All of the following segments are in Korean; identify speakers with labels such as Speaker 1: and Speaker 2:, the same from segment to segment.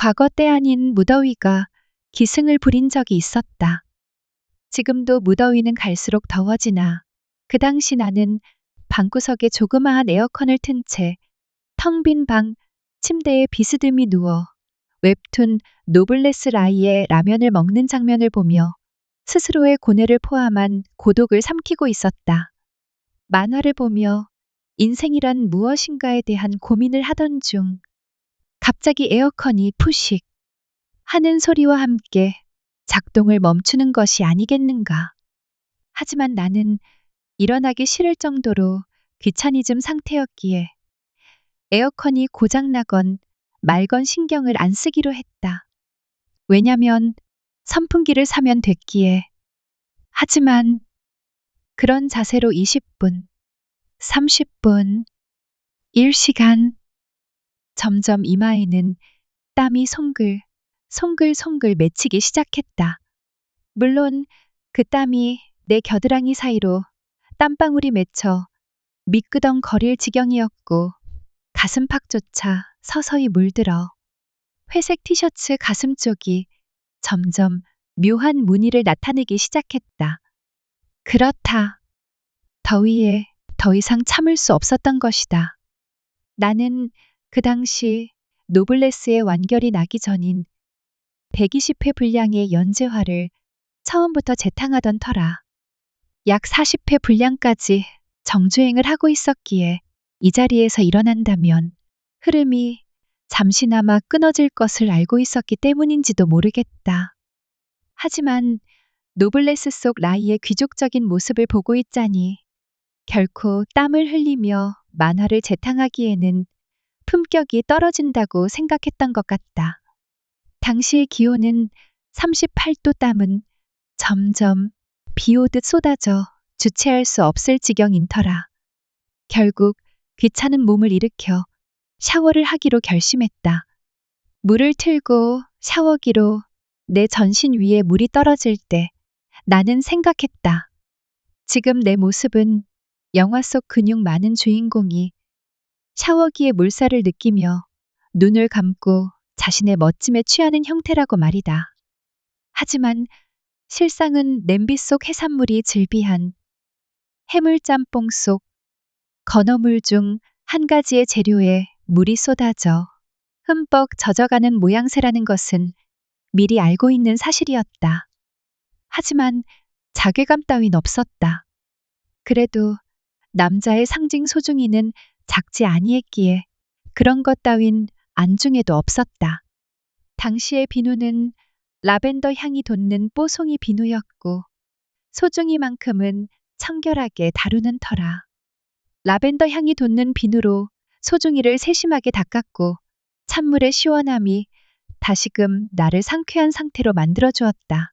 Speaker 1: 과거 때 아닌 무더위가 기승을 부린 적이 있었다. 지금도 무더위는 갈수록 더워지나 그 당시 나는 방구석에 조그마한 에어컨을 튼 채 텅 빈 방 침대에 비스듬히 누워 웹툰 노블레스 라이의 라면을 먹는 장면을 보며 스스로의 고뇌를 포함한 고독을 삼키고 있었다. 만화를 보며 인생이란 무엇인가에 대한 고민을 하던 중 갑자기 에어컨이 푸식 하는 소리와 함께 작동을 멈추는 것이 아니겠는가. 하지만 나는 일어나기 싫을 정도로 귀차니즘 상태였기에 에어컨이 고장나건 말건 신경을 안 쓰기로 했다. 왜냐면 선풍기를 사면 됐기에. 하지만 그런 자세로 20분, 30분, 1시간, 점점 이마에는 땀이 송글송글 맺히기 시작했다. 물론 그 땀이 내 겨드랑이 사이로 땀방울이 맺혀 미끄덩거릴 지경이었고 가슴팍조차 서서히 물들어 회색 티셔츠 가슴 쪽이 점점 묘한 무늬를 나타내기 시작했다. 그렇다. 더위에 더 이상 참을 수 없었던 것이다. 나는 그 당시 노블레스의 완결이 나기 전인 120회 분량의 연재화를 처음부터 재탕하던 터라 약 40회 분량까지 정주행을 하고 있었기에 이 자리에서 일어난다면 흐름이 잠시나마 끊어질 것을 알고 있었기 때문인지도 모르겠다. 하지만 노블레스 속 라이의 귀족적인 모습을 보고 있자니 결코 땀을 흘리며 만화를 재탕하기에는 품격이 떨어진다고 생각했던 것 같다. 당시의 기온은 38도, 땀은 점점 비 오듯 쏟아져 주체할 수 없을 지경인 터라. 결국 귀찮은 몸을 일으켜 샤워를 하기로 결심했다. 물을 틀고 샤워기로 내 전신 위에 물이 떨어질 때 나는 생각했다. 지금 내 모습은 영화 속 근육 많은 주인공이 샤워기의 물살을 느끼며 눈을 감고 자신의 멋짐에 취하는 형태라고 말이다. 하지만 실상은 냄비 속 해산물이 즐비한 해물짬뽕 속 건어물 중 한 가지의 재료에 물이 쏟아져 흠뻑 젖어가는 모양새라는 것은 미리 알고 있는 사실이었다. 하지만 자괴감 따윈 없었다. 그래도 남자의 상징 소중이는 작지 아니했기에 그런 것 따윈 안중에도 없었다. 당시의 비누는 라벤더 향이 돋는 뽀송이 비누였고 소중이만큼은 청결하게 다루는 터라. 라벤더 향이 돋는 비누로 소중이를 세심하게 닦았고 찬물의 시원함이 다시금 나를 상쾌한 상태로 만들어 주었다.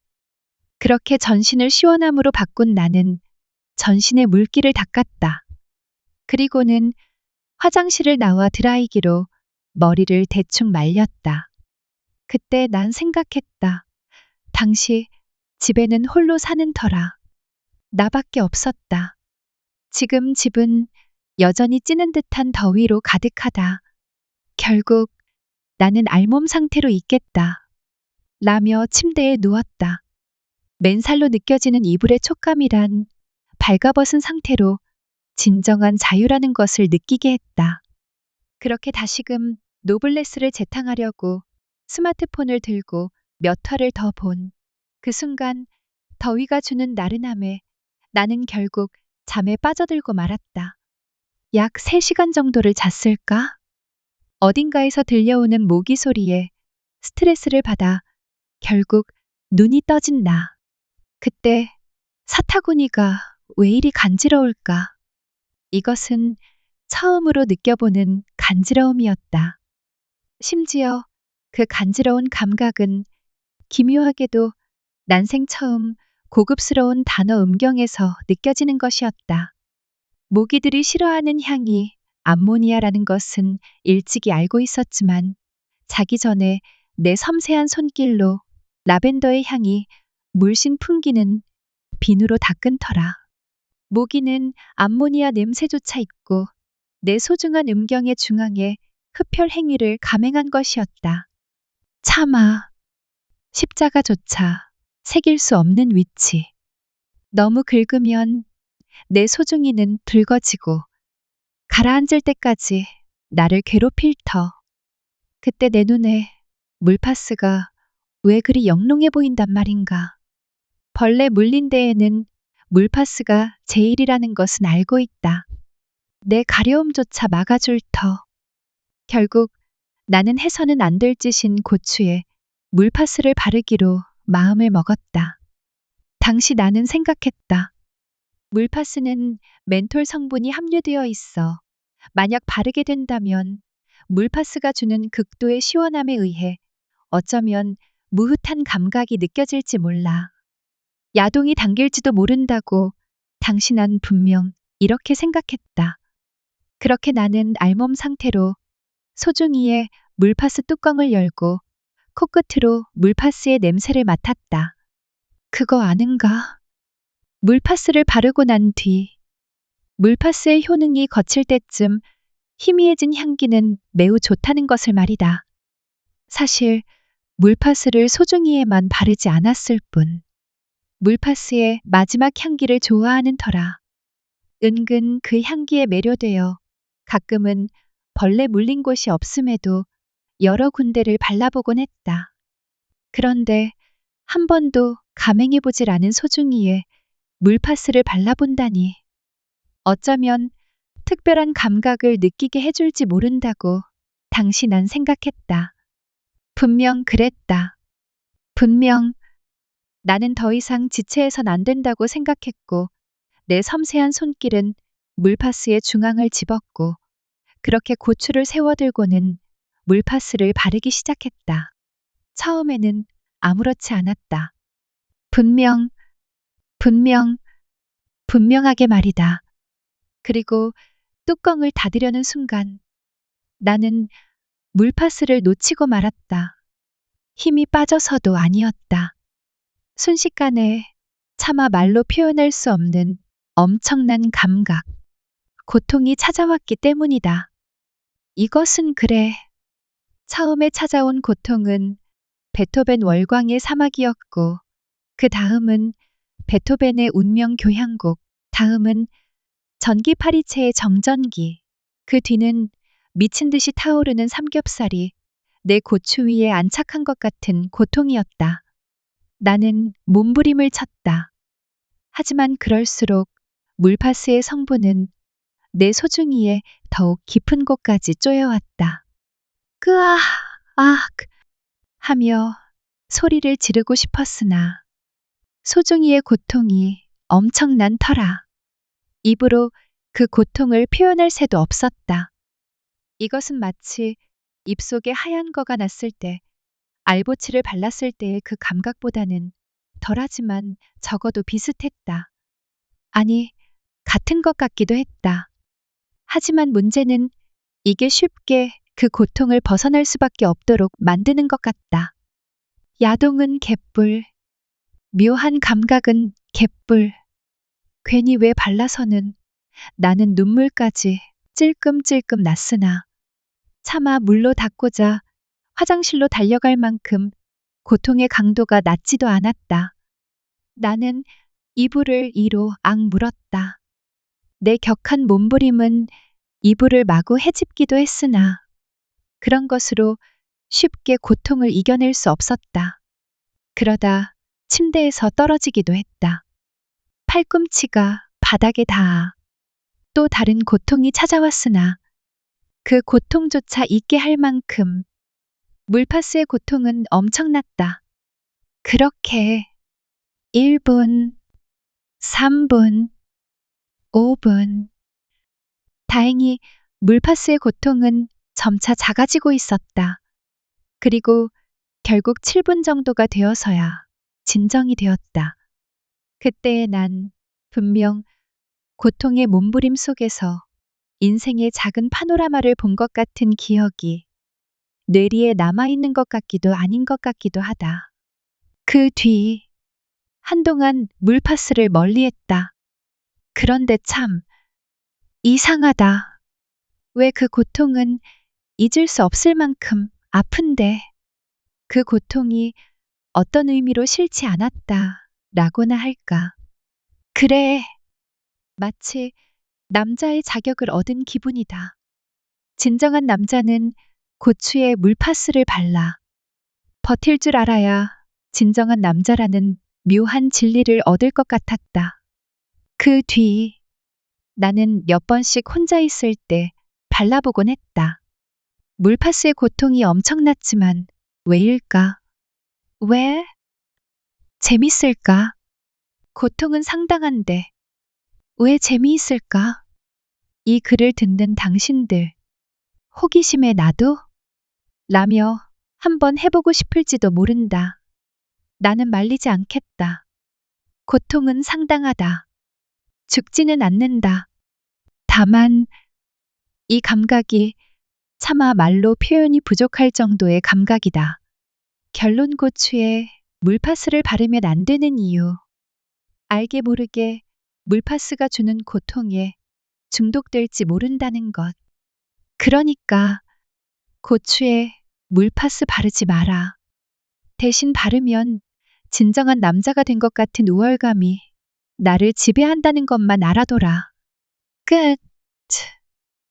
Speaker 1: 그렇게 전신을 시원함으로 바꾼 나는 전신의 물기를 닦았다. 그리고는 화장실을 나와 드라이기로 머리를 대충 말렸다. 그때 난 생각했다. 당시 집에는 홀로 사는 터라. 나밖에 없었다. 지금 집은 여전히 찌는 듯한 더위로 가득하다. 결국 나는 알몸 상태로 있겠다. 라며 침대에 누웠다. 맨살로 느껴지는 이불의 촉감이란 발가벗은 상태로 진정한 자유라는 것을 느끼게 했다. 그렇게 다시금 노블레스를 재탕하려고 스마트폰을 들고 몇 화를 더 본 그 순간 더위가 주는 나른함에 나는 결국 잠에 빠져들고 말았다. 약 3시간 정도를 잤을까? 어딘가에서 들려오는 모기 소리에 스트레스를 받아 결국 눈이 떠진 나. 그때 사타구니가 왜 이리 간지러울까? 이것은 처음으로 느껴보는 간지러움이었다. 심지어 그 간지러운 감각은 기묘하게도 난생 처음 고급스러운 단어 음경에서 느껴지는 것이었다. 모기들이 싫어하는 향이 암모니아라는 것은 일찍이 알고 있었지만 자기 전에 내 섬세한 손길로 라벤더의 향이 물씬 풍기는 비누로 닦은 터라. 모기는 암모니아 냄새조차 잊고 내 소중한 음경의 중앙에 흡혈 행위를 감행한 것이었다. 차마 십자가조차 새길 수 없는 위치. 너무 긁으면 내 소중이는 붉어지고 가라앉을 때까지 나를 괴롭힐 터. 그때 내 눈에 물파스가 왜 그리 영롱해 보인단 말인가. 벌레 물린 데에는 물파스가 제일이라는 것은 알고 있다. 내 가려움조차 막아줄 터. 결국 나는 해서는 안 될 짓인 고추에 물파스를 바르기로 마음을 먹었다. 당시 나는 생각했다. 물파스는 멘톨 성분이 함유되어 있어 만약 바르게 된다면 물파스가 주는 극도의 시원함에 의해 어쩌면 무흐한 감각이 느껴질지 몰라. 야동이 당길지도 모른다고 당시 난 분명 이렇게 생각했다. 그렇게 나는 알몸 상태로 소중이의 물파스 뚜껑을 열고 코끝으로 물파스의 냄새를 맡았다. 그거 아는가? 물파스를 바르고 난 뒤 물파스의 효능이 거칠 때쯤 희미해진 향기는 매우 좋다는 것을 말이다. 사실 물파스를 소중이에만 바르지 않았을 뿐 물파스의 마지막 향기를 좋아하는 터라. 은근 그 향기에 매료되어 가끔은 벌레 물린 곳이 없음에도 여러 군데를 발라보곤 했다. 그런데 한 번도 감행해보질 않은 소중이에 물파스를 발라본다니. 어쩌면 특별한 감각을 느끼게 해줄지 모른다고 당시 난 생각했다. 분명 그랬다. 분명 나는 더 이상 지체해선 안 된다고 생각했고 내 섬세한 손길은 물파스의 중앙을 집었고 그렇게 고추를 세워들고는 물파스를 바르기 시작했다. 처음에는 아무렇지 않았다. 분명하게 말이다. 그리고 뚜껑을 닫으려는 순간 나는 물파스를 놓치고 말았다. 힘이 빠져서도 아니었다. 순식간에 차마 말로 표현할 수 없는 엄청난 감각, 고통이 찾아왔기 때문이다. 이것은 그래. 처음에 찾아온 고통은 베토벤 월광의 사막이었고, 그 다음은 베토벤의 운명 교향곡, 다음은 전기 파리채의 정전기, 그 뒤는 미친 듯이 타오르는 삼겹살이 내 고추 위에 안착한 것 같은 고통이었다. 나는 몸부림을 쳤다. 하지만 그럴수록 물파스의 성분은 내 소중이에 더욱 깊은 곳까지 쪼여왔다. 끄아, 아, 하며 소리를 지르고 싶었으나 소중이의 고통이 엄청난 터라. 입으로 그 고통을 표현할 새도 없었다. 이것은 마치 입속에 하얀 거가 났을 때 알보치를 발랐을 때의 그 감각보다는 덜하지만 적어도 비슷했다. 아니, 같은 것 같기도 했다. 하지만 문제는 이게 쉽게 그 고통을 벗어날 수밖에 없도록 만드는 것 같다. 야동은 개뿔, 묘한 감각은 개뿔. 괜히 왜 발라서는 나는 눈물까지 찔끔찔끔 났으나 차마 물로 닦고자 화장실로 달려갈 만큼 고통의 강도가 낮지도 않았다. 나는 이불을 이로 악물었다. 내 격한 몸부림은 이불을 마구 헤집기도 했으나 그런 것으로 쉽게 고통을 이겨낼 수 없었다. 그러다 침대에서 떨어지기도 했다. 팔꿈치가 바닥에 닿아 또 다른 고통이 찾아왔으나 그 고통조차 잊게 할 만큼 물파스의 고통은 엄청났다. 그렇게 1분, 3분, 5분. 다행히 물파스의 고통은 점차 작아지고 있었다. 그리고 결국 7분 정도가 되어서야 진정이 되었다. 그때의 난 분명 고통의 몸부림 속에서 인생의 작은 파노라마를 본 것 같은 기억이 뇌리에 남아있는 것 같기도 아닌 것 같기도 하다. 그 뒤 한동안 물파스를 멀리했다. 그런데 참 이상하다. 왜 그 고통은 잊을 수 없을 만큼 아픈데 그 고통이 어떤 의미로 싫지 않았다 라고나 할까. 그래. 마치 남자의 자격을 얻은 기분이다. 진정한 남자는 고추에 물파스를 발라. 버틸 줄 알아야 진정한 남자라는 묘한 진리를 얻을 것 같았다. 그 뒤 나는 몇 번씩 혼자 있을 때 발라보곤 했다. 물파스의 고통이 엄청났지만 왜일까? 왜? 재밌을까? 고통은 상당한데 왜 재미있을까? 이 글을 듣는 당신들, 호기심에 나도? 라며 한번 해보고 싶을지도 모른다. 나는 말리지 않겠다. 고통은 상당하다. 죽지는 않는다. 다만 이 감각이 차마 말로 표현이 부족할 정도의 감각이다. 결론 고추에 물파스를 바르면 안 되는 이유. 알게 모르게 물파스가 주는 고통에 중독될지 모른다는 것. 그러니까 고추에 물파스 바르지 마라. 대신 바르면 진정한 남자가 된 것 같은 우월감이 나를 지배한다는 것만 알아둬라. 끝.